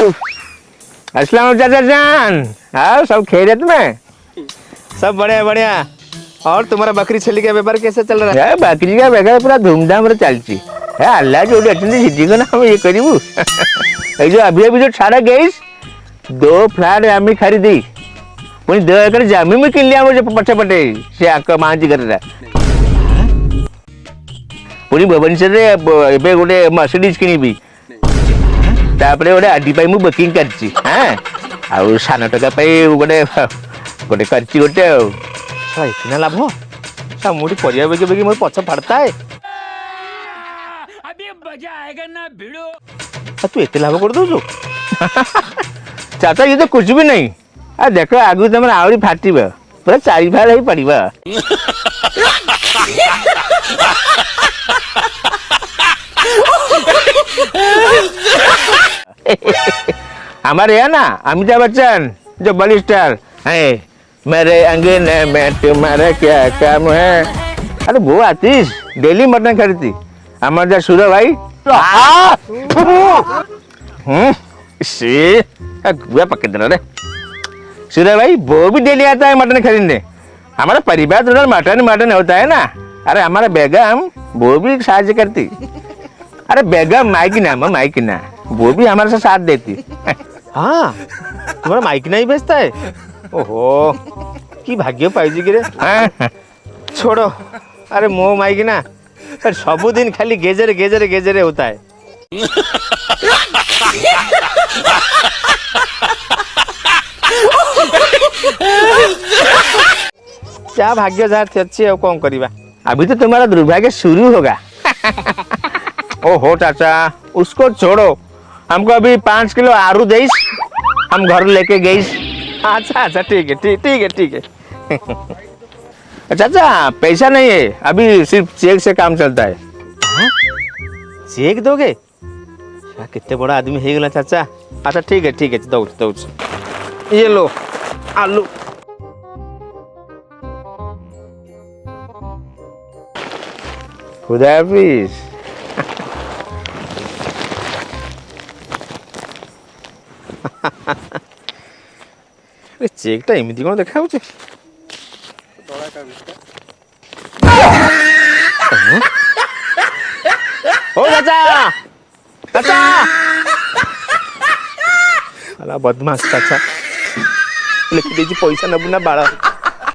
अस्सलाम चाचा जान। हाँ सब खैरियत में? सब बढ़िया बढ़िया। और तुम्हारा बकरी छली का व्यापार कैसे चल रहा है? बकरी का व्यापार पूरा धूमधाम रे चलची। अल्लाह जो अच्छी को ना हम ये करू जो अभी जो छाड़ा गई 2 फ्लैट आम्ही खरीदी पुणी 2 एकर जमीन में किन लिया पटे पटे से आक मांझी कर पुणी भुवनेश्वर एबे गोटे मर्सिडीज किनिबी तापरे गोटे आडी पाई मु बुकिंग करची। हां आ सान टका पाई गोटे गोटे करची गोटे इतना लाभ सा मुड़ी परिया बेगे बेगे मोर पछ फाड़ता है। अभी मजा आएगा ना भिड़ो। तू एते लाभ कर दो चाचा ये तो कुछ भी नहीं। आ देखो आगु तुम आहरी फाटिब पूरा 4 फाड़ ही पड़ब। हमारे है ना अमिताभ बच्चन जो बड़ी स्टार है मेरे अंगने में तुम्हारा क्या काम है। अरे वो आतीश डेली मटन खरीदती हमारे सूर्य भाई गुआ पकड़ देना रे। सूर्य भाई वो भी डेली आता है मटन खरीदने। हमारा परिवार थोड़ा मटन मटन होता है ना। अरे हमारा बेगम वो भी साहाଯ୍य करती। अरे बेगम माइकिना वो भी हमारे साथ देती। हाँ तुम्हारा माइक नहीं बेचता है? ओहो की भाग्य पाइजी कि रे। छोड़ो अरे मो माइक ना पर सबुदिन खाली गेजरे गेजरे गेजरे होता है। क्या भाग्य जहाँ अच्छी है कौन करीबा। अभी तो तुम्हारा दुर्भाग्य शुरू होगा। ओहो चाचा उसको छोड़ो हमको अभी 5 किलो आलू देस हम घर लेके गई। अच्छा अच्छा ठीक है ठीक है। चाचा पैसा नहीं है अभी सिर्फ चेक से काम चलता है। चेक दोगे? कितने बड़ा आदमी है गला चाचा। अच्छा ठीक है दो ये लो आलू। खुदा हाफिज। चेक टा एमती कौन देखा होचे? ओ चाचा चाचा अला बदमाश चाचा लिख दीजिए पैसा नबुना बाड़ा।